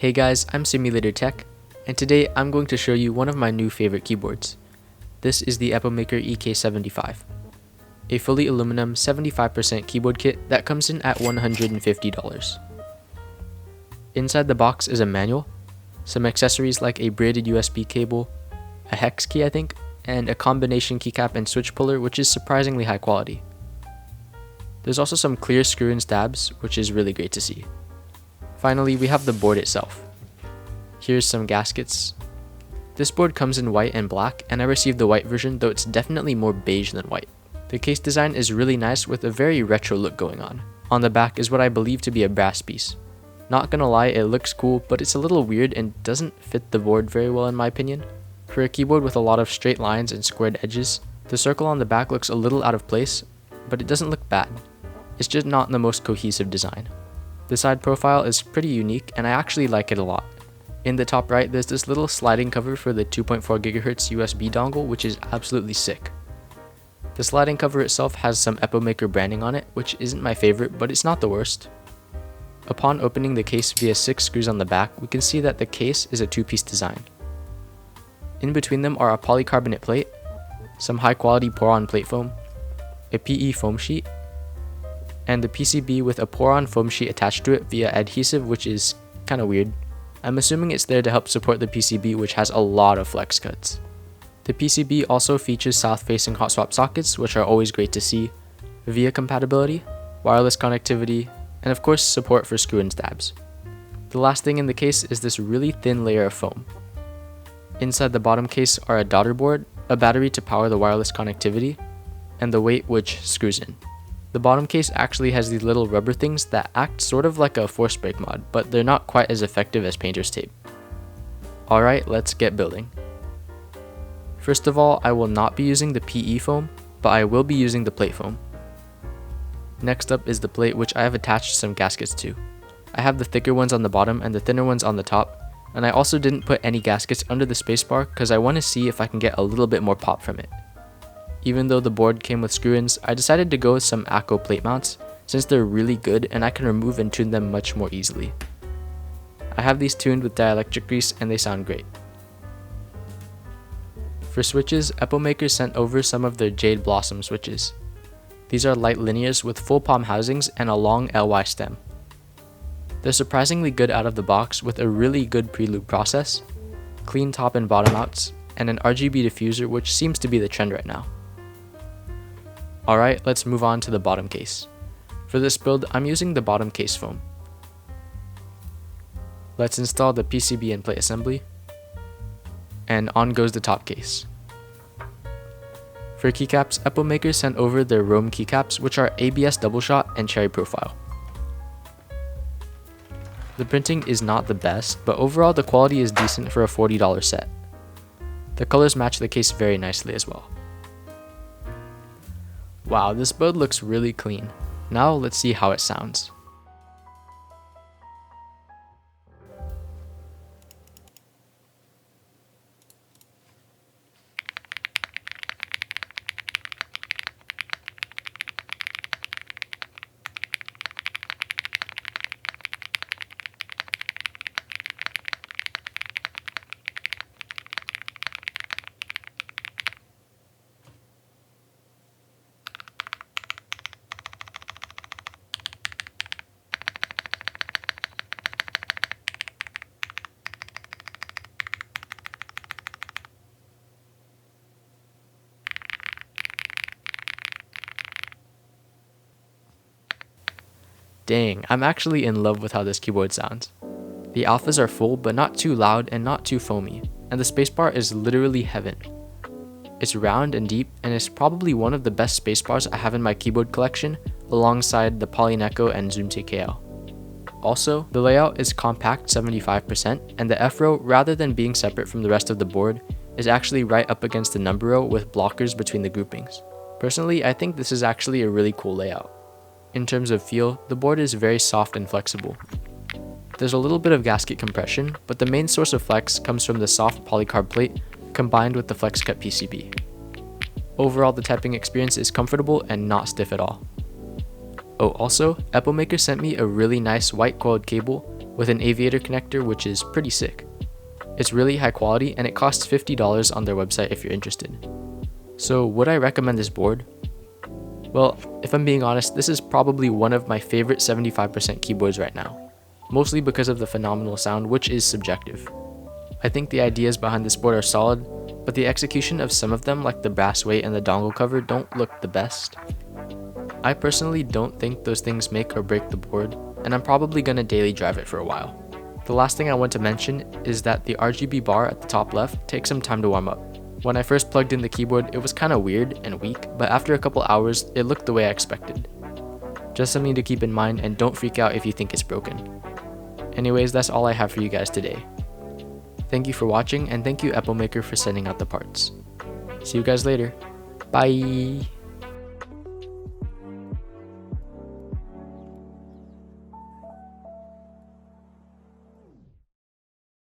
Hey guys, I'm Simulator Tech, and today I'm going to show you one of my new favorite keyboards. This is the Epomaker EK75, a fully aluminum 75% keyboard kit that comes in at $150. Inside the box is a manual, some accessories like a braided USB cable, a hex key I think, and a combination keycap and switch puller which is surprisingly high quality. There's also some clear screw-in stabs, which is really great to see. Finally, we have the board itself. Here's some gaskets. This board comes in white and black, and I received the white version, though it's definitely more beige than white. The case design is really nice with a very retro look going on. On the back is what I believe to be a brass piece. Not gonna lie, it looks cool, but it's a little weird and doesn't fit the board very well in my opinion. For a keyboard with a lot of straight lines and squared edges, the circle on the back looks a little out of place, but it doesn't look bad. It's just not the most cohesive design. The side profile is pretty unique and I actually like it a lot. In the top right, there's this little sliding cover for the 2.4 GHz USB dongle, which is absolutely sick. The sliding cover itself has some Epomaker branding on it, which isn't my favorite, but it's not the worst. Upon opening the case via 6 screws on the back, we can see that the case is a two-piece design. In between them are a polycarbonate plate, some high-quality pour-on plate foam, a PE foam sheet, and the PCB with a pour-on foam sheet attached to it via adhesive, which is kinda weird. I'm assuming it's there to help support the PCB, which has a lot of flex cuts. The PCB also features south-facing hot swap sockets, which are always great to see, VIA compatibility, wireless connectivity, and of course support for screw-in stabs. The last thing in the case is this really thin layer of foam. Inside the bottom case are a daughter board, a battery to power the wireless connectivity, and the weight which screws in. The bottom case actually has these little rubber things that act sort of like a force brake mod, but they're not quite as effective as painter's tape. Alright, let's get building. First of all, I will not be using the PE foam, but I will be using the plate foam. Next up is the plate, which I have attached some gaskets to. I have the thicker ones on the bottom and the thinner ones on the top, and I also didn't put any gaskets under the spacebar because I want to see if I can get a little bit more pop from it. Even though the board came with screw-ins, I decided to go with some ACO plate mounts since they're really good and I can remove and tune them much more easily. I have these tuned with dielectric grease and they sound great. For switches, Epomaker sent over some of their Jade Blossom switches. These are light linears with full palm housings and a long LY stem. They're surprisingly good out of the box with a really good prelude process, clean top and bottom outs, and an RGB diffuser, which seems to be the trend right now. Alright, let's move on to the bottom case. For this build, I'm using the bottom case foam. Let's install the PCB and plate assembly, and on goes the top case. For keycaps, Epomaker sent over their Rome keycaps, which are ABS double shot and cherry profile. The printing is not the best, but overall the quality is decent for a $40 set. The colors match the case very nicely as well. Wow, this build looks really clean. Now let's see how it sounds. Dang, I'm actually in love with how this keyboard sounds. The alphas are full but not too loud and not too foamy, and the spacebar is literally heaven. It's round and deep and is probably one of the best spacebars I have in my keyboard collection alongside the Polyneco and Zoom TKL. Also, the layout is compact 75% and the F row, rather than being separate from the rest of the board, is actually right up against the number row with blockers between the groupings. Personally, I think this is actually a really cool layout. In terms of feel, the board is very soft and flexible. There's a little bit of gasket compression, but the main source of flex comes from the soft polycarb plate combined with the flex cut PCB. Overall, the typing experience is comfortable and not stiff at all. Oh, also, Epomaker sent me a really nice white coiled cable with an aviator connector, which is pretty sick. It's really high quality and it costs $50 on their website if you're interested. So would I recommend this board? Well, if I'm being honest, this is probably one of my favorite 75% keyboards right now, mostly because of the phenomenal sound, which is subjective. I think the ideas behind this board are solid, but the execution of some of them, like the brass weight and the dongle cover, don't look the best. I personally don't think those things make or break the board, and I'm probably gonna daily drive it for a while. The last thing I want to mention is that the RGB bar at the top left takes some time to warm up. When I first plugged in the keyboard, it was kinda weird and weak, but after a couple hours, it looked the way I expected. Just something to keep in mind, and don't freak out if you think it's broken. Anyways, that's all I have for you guys today. Thank you for watching, and thank you Epomaker for sending out the parts. See you guys later. Bye!